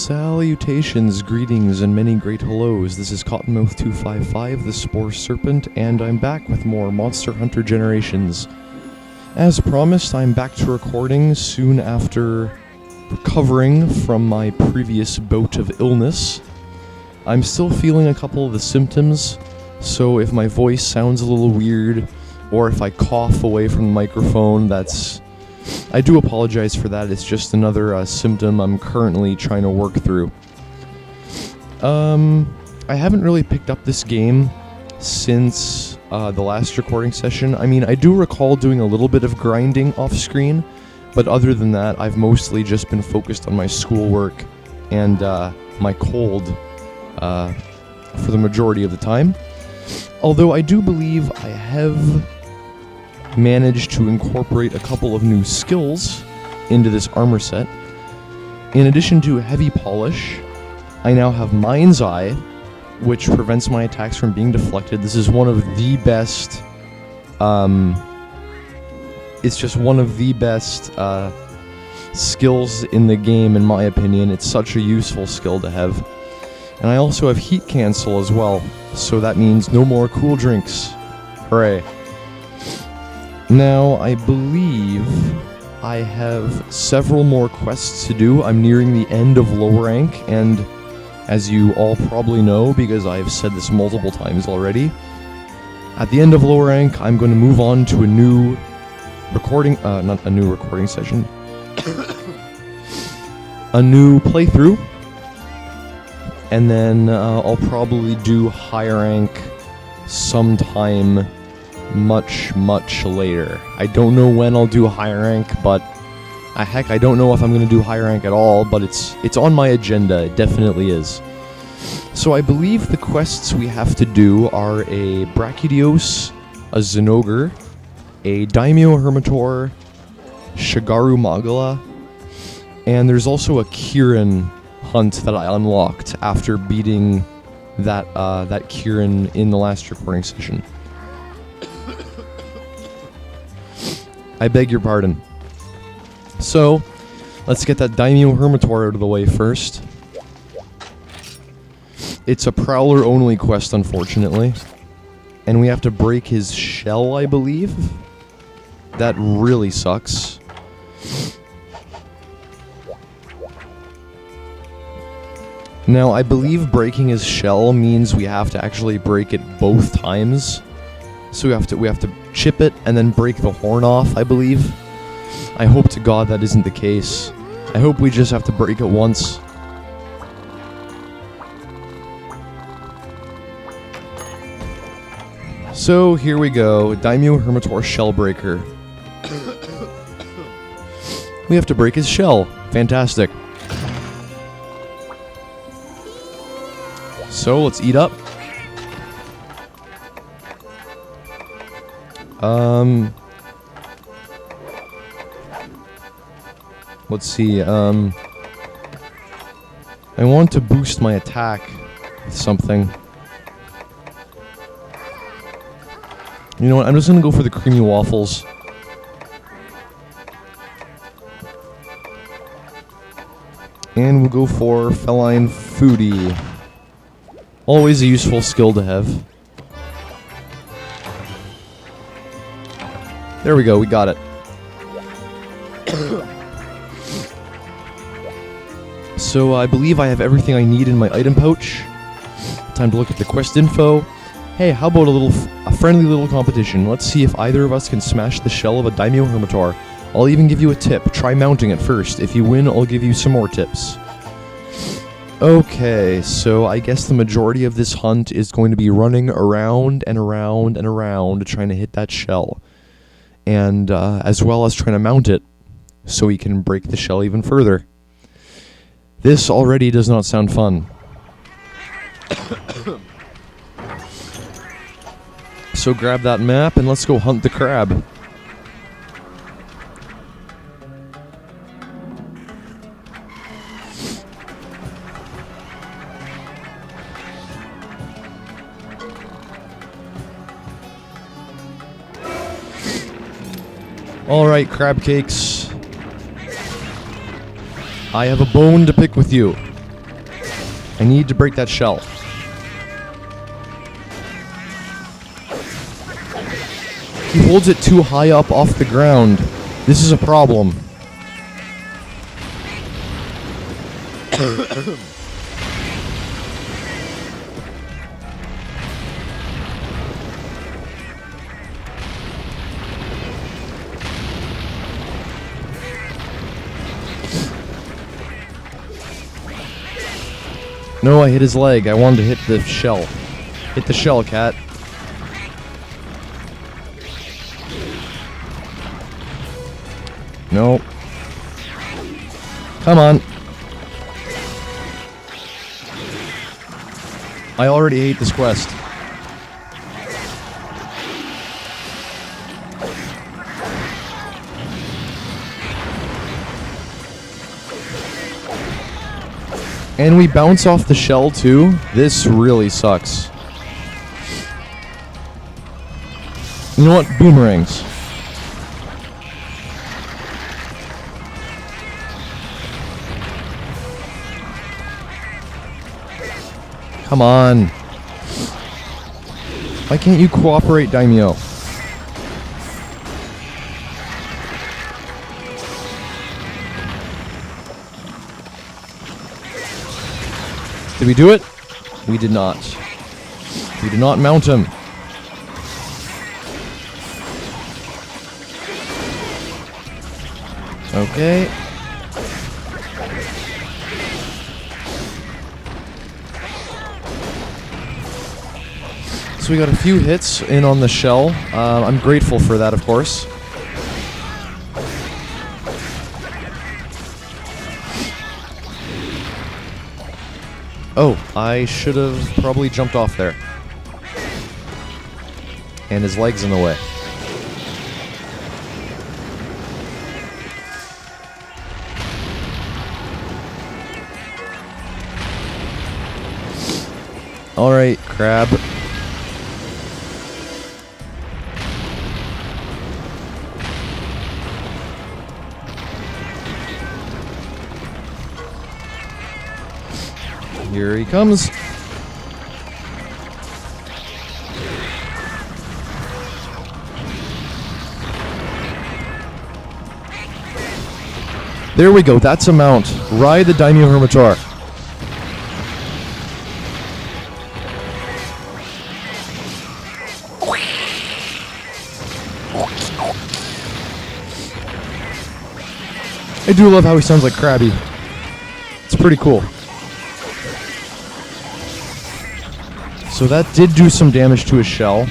Salutations, greetings, and many great hellos. This is Cottonmouth255, the Spore Serpent, and I'm back with more Monster Hunter Generations. As promised, I'm back to recording soon after recovering from my previous bout of illness. I'm still feeling a couple of the symptoms, so if my voice sounds a little weird, or if I cough away from the microphone, I do apologize for that. It's just another symptom I'm currently trying to work through. I haven't really picked up this game since the last recording session. I mean, I do recall doing a little bit of grinding off-screen, but other than that, I've mostly just been focused on my schoolwork and my cold for the majority of the time. Although I do believe I have managed to incorporate a couple of new skills into this armor set. In addition to heavy polish, I now have Mind's Eye, which prevents my attacks from being deflected. This is one of the best, it's just one of the best skills in the game, in my opinion. It's such a useful skill to have. And I also have Heat Cancel as well, so that means no more cool drinks. Hooray. Now, I believe I have several more quests to do. I'm nearing the end of lower rank, and as you all probably know, because I've said this multiple times already, at the end of lower rank, I'm going to move on to a new recording, not a new recording session, a new playthrough, and then I'll probably do higher rank sometime much later. I don't know when I'll do higher rank, but heck, I don't know if I'm going to do higher rank at all, but it's on my agenda. It definitely is. So I believe the quests we have to do are a Brachydios, a Zinogre, a Daimyo Hermitor, Shigaru Magala, and there's also a Kirin hunt that I unlocked after beating that Kirin in the last recording session. I beg your pardon. So, let's get that Daimyo Hermitor out of the way first. It's a Prowler-only quest, unfortunately. And we have to break his shell, I believe. That really sucks. Now, I believe breaking his shell means we have to actually break it both times. So we have to chip it and then break the horn off, I believe. I hope to God that isn't the case. I hope we just have to break it once. So here we go, Daimyo Hermitor Shellbreaker. We have to break his shell. Fantastic. So let's eat up. Let's see, I want to boost my attack with something. You know what, I'm just gonna go for the creamy waffles. And we'll go for Feline Foodie. Always a useful skill to have. There we go, we got it. So I believe I have everything I need in my item pouch. Time to look at the quest info. Hey, how about a friendly little competition? Let's see if either of us can smash the shell of a Daimyo Hermitor. I'll even give you a tip. Try mounting it first. If you win, I'll give you some more tips. Okay, so I guess the majority of this hunt is going to be running around and around and around trying to hit that shell. And as well as trying to mount it so he can break the shell even further. This already does not sound fun. So grab that map and let's go hunt the crab. Alright, crab cakes. I have a bone to pick with you. I need to break that shell. He holds it too high up off the ground. This is a problem. No, I hit his leg. I wanted to hit the shell. Hit the shell, cat. No. Come on. I already hate this quest. And we bounce off the shell too? This really sucks. You know what? Boomerangs. Come on. Why can't you cooperate, Daimyo? Did we do it? We did not. We did not mount him. Okay. So we got a few hits in on the shell. I'm grateful for that, of course. Oh, I should have probably jumped off there. And his leg's in the way. Alright, crab. Here he comes. There we go, that's a mount. Ride the Daimyo Hermitaur. I do love how he sounds like Krabby. It's pretty cool. So that did do some damage to his shell.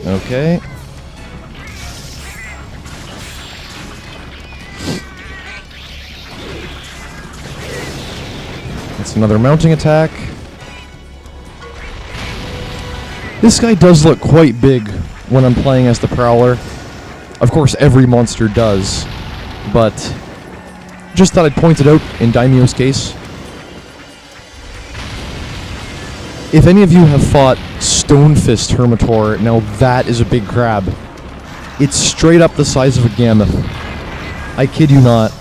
Okay. That's another mounting attack. This guy does look quite big when I'm playing as the Prowler. Of course, every monster does, but just thought I'd point it out in Daimyo's case. If any of you have fought Stonefist Hermitaur, now that is a big crab. It's straight up the size of a Gammoth. I kid you not.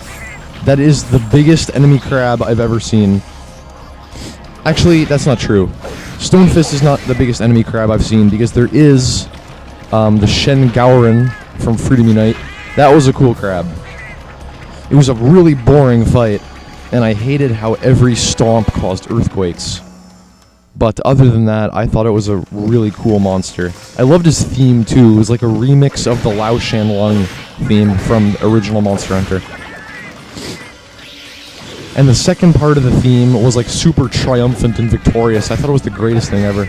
That is the biggest enemy crab I've ever seen. Actually, that's not true. Stonefist is not the biggest enemy crab I've seen, because there is the Shen Gowron from Freedom Unite. That was a cool crab. It was a really boring fight, and I hated how every stomp caused earthquakes. But other than that, I thought it was a really cool monster. I loved his theme too. It was like a remix of the Lao Shan Lung theme from original Monster Hunter. And the second part of the theme was like super triumphant and victorious. I thought it was the greatest thing ever.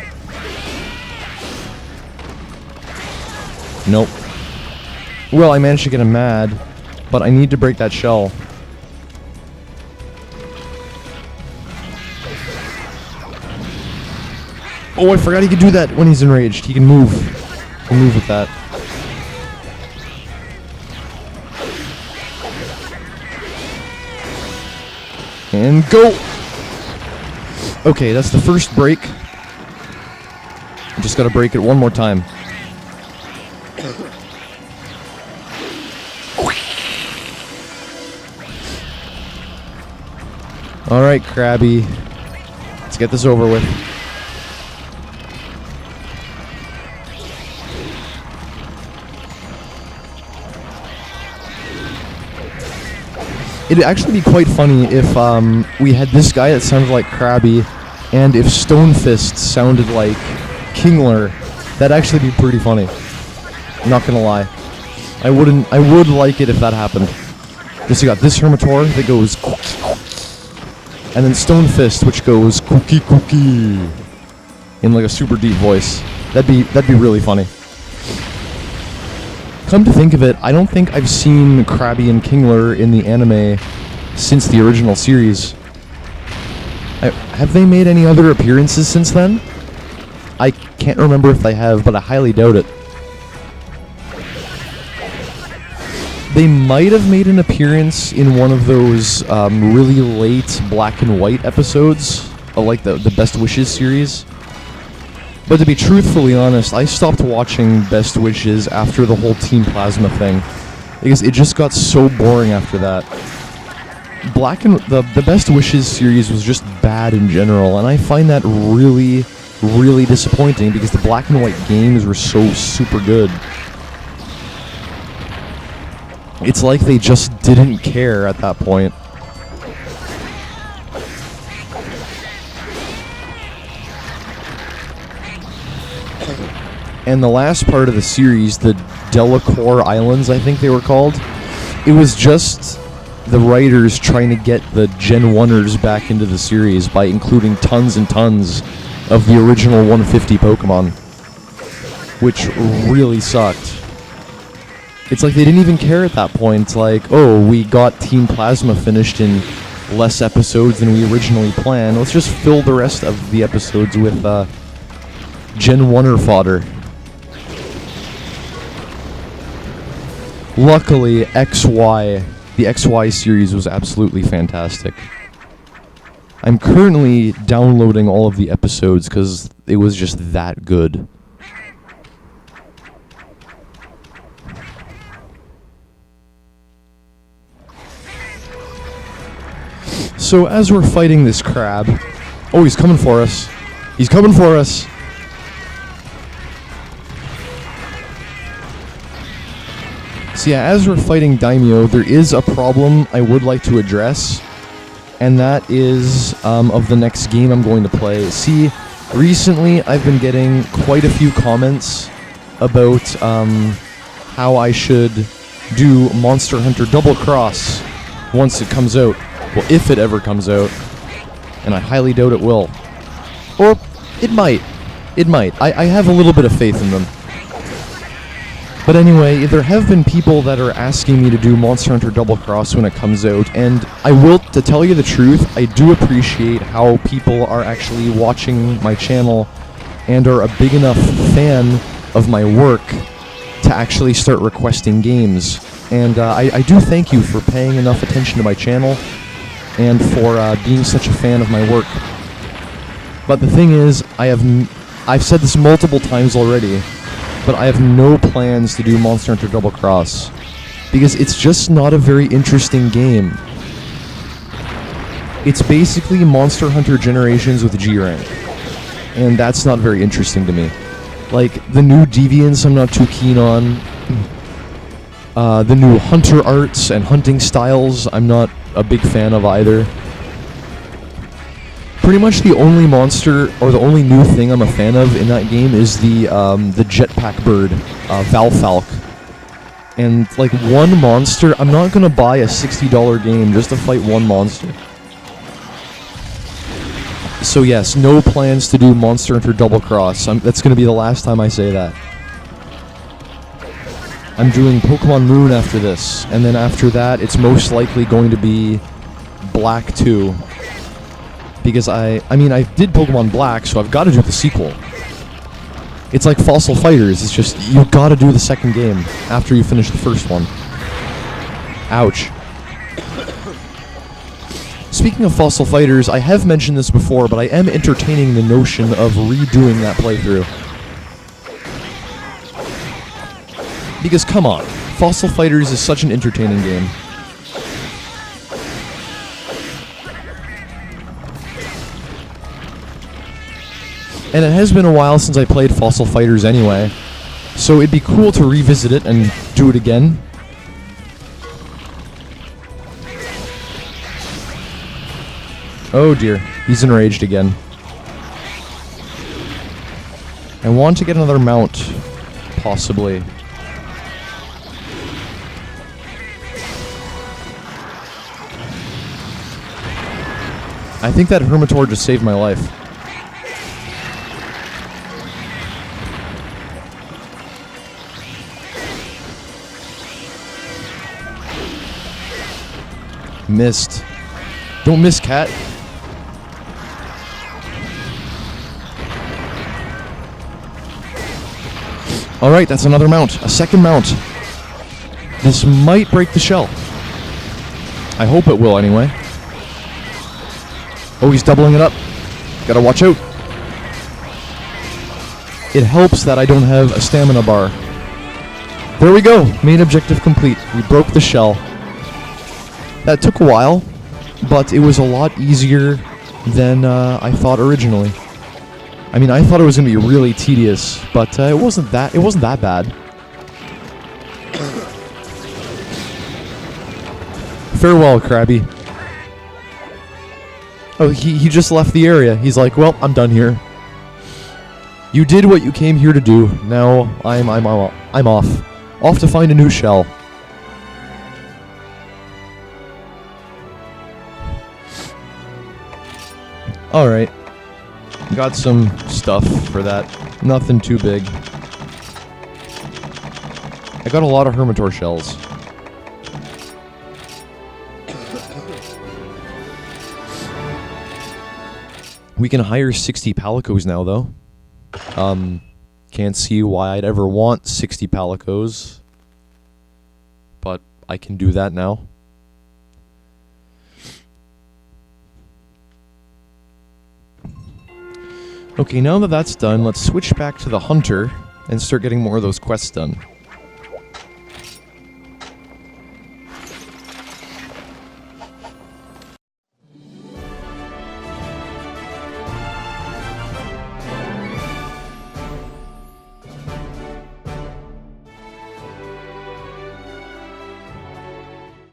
Nope. Well, I managed to get him mad, but I need to break that shell. Oh, I forgot he could do that when he's enraged. He can move. He can move with that. And go! Okay, that's the first break. I just gotta break it one more time. Alright, Krabby. Let's get this over with. It'd actually be quite funny if we had this guy that sounded like Krabby, and if Stonefist sounded like Kingler. That'd actually be pretty funny. Not gonna lie. I would like it if that happened. Just you got this Hermitor that goes and then Stonefist, which goes cookie cookie in like a super deep voice. That'd be really funny. Come to think of it, I don't think I've seen Krabby and Kingler in the anime since the original series. Have they made any other appearances since then? I can't remember if they have, but I highly doubt it. They might have made an appearance in one of those really late black and white episodes of like the Best Wishes series. But to be truthfully honest, I stopped watching Best Wishes after the whole Team Plasma thing, because it just got so boring after that. The Best Wishes series was just bad in general, and I find that really, really disappointing because the black and white games were so super good. It's like they just didn't care at that point. And the last part of the series, the Delacour Islands, I think they were called, it was just the writers trying to get the Gen 1ers back into the series by including tons and tons of the original 150 Pokemon, which really sucked. It's like they didn't even care at that point. Like, oh, we got Team Plasma finished in less episodes than we originally planned. Let's just fill the rest of the episodes with Gen 1er fodder. Luckily, the XY series was absolutely fantastic. I'm currently downloading all of the episodes because it was just that good. So as we're fighting this crab... Oh, he's coming for us. He's coming for us. So yeah, as we're fighting Daimyo, there is a problem I would like to address, and that is of the next game I'm going to play. See, recently I've been getting quite a few comments about how I should do Monster Hunter Double Cross once it comes out. Well, if it ever comes out, and I highly doubt it will. Or, it might. It might. I have a little bit of faith in them. But anyway, there have been people that are asking me to do Monster Hunter Double Cross when it comes out, and I will, to tell you the truth, I do appreciate how people are actually watching my channel and are a big enough fan of my work to actually start requesting games. And I do thank you for paying enough attention to my channel and for being such a fan of my work. But the thing is, I've said this multiple times already, but I have no plans to do Monster Hunter Double Cross, because it's just not a very interesting game. It's basically Monster Hunter Generations with G-Rank, and that's not very interesting to me. Like, the new Deviants I'm not too keen on. The new Hunter arts and hunting styles I'm not a big fan of either. Pretty much the only monster, or the only new thing I'm a fan of in that game is the jetpack bird, Valfalk. And, like, one monster, I'm not gonna buy a $60 game just to fight one monster. So yes, no plans to do Monster Hunter Double Cross. That's gonna be the last time I say that. I'm doing Pokemon Moon after this, and then after that, it's most likely going to be Black 2. Because I did Pokemon Black, so I've got to do the sequel. It's like Fossil Fighters, it's just, you've got to do the second game after you finish the first one. Ouch. Speaking of Fossil Fighters, I have mentioned this before, but I am entertaining the notion of redoing that playthrough. Because come on, Fossil Fighters is such an entertaining game. And it has been a while since I played Fossil Fighters anyway, so it'd be cool to revisit it and do it again. Oh dear, he's enraged again. I want to get another mount, possibly. I think that Hermitor just saved my life. Missed. Don't miss, cat. Alright, that's another mount. A second mount. This might break the shell. I hope it will anyway. Oh, he's doubling it up. Gotta watch out. It helps that I don't have a stamina bar. There we go. Main objective complete. We broke the shell. That took a while, but it was a lot easier than I thought originally. I mean, I thought it was going to be really tedious, but it wasn't that bad. Farewell, Krabby. Oh, he just left the area. He's like, well, I'm done here. You did what you came here to do. Now I'm off. Off to find a new shell. Alright. Got some stuff for that. Nothing too big. I got a lot of Hermitor shells. We can hire 60 Palicos now, though. Can't see why I'd ever want 60 Palicos. But I can do that now. Okay, now that that's done, let's switch back to the Hunter and start getting more of those quests done.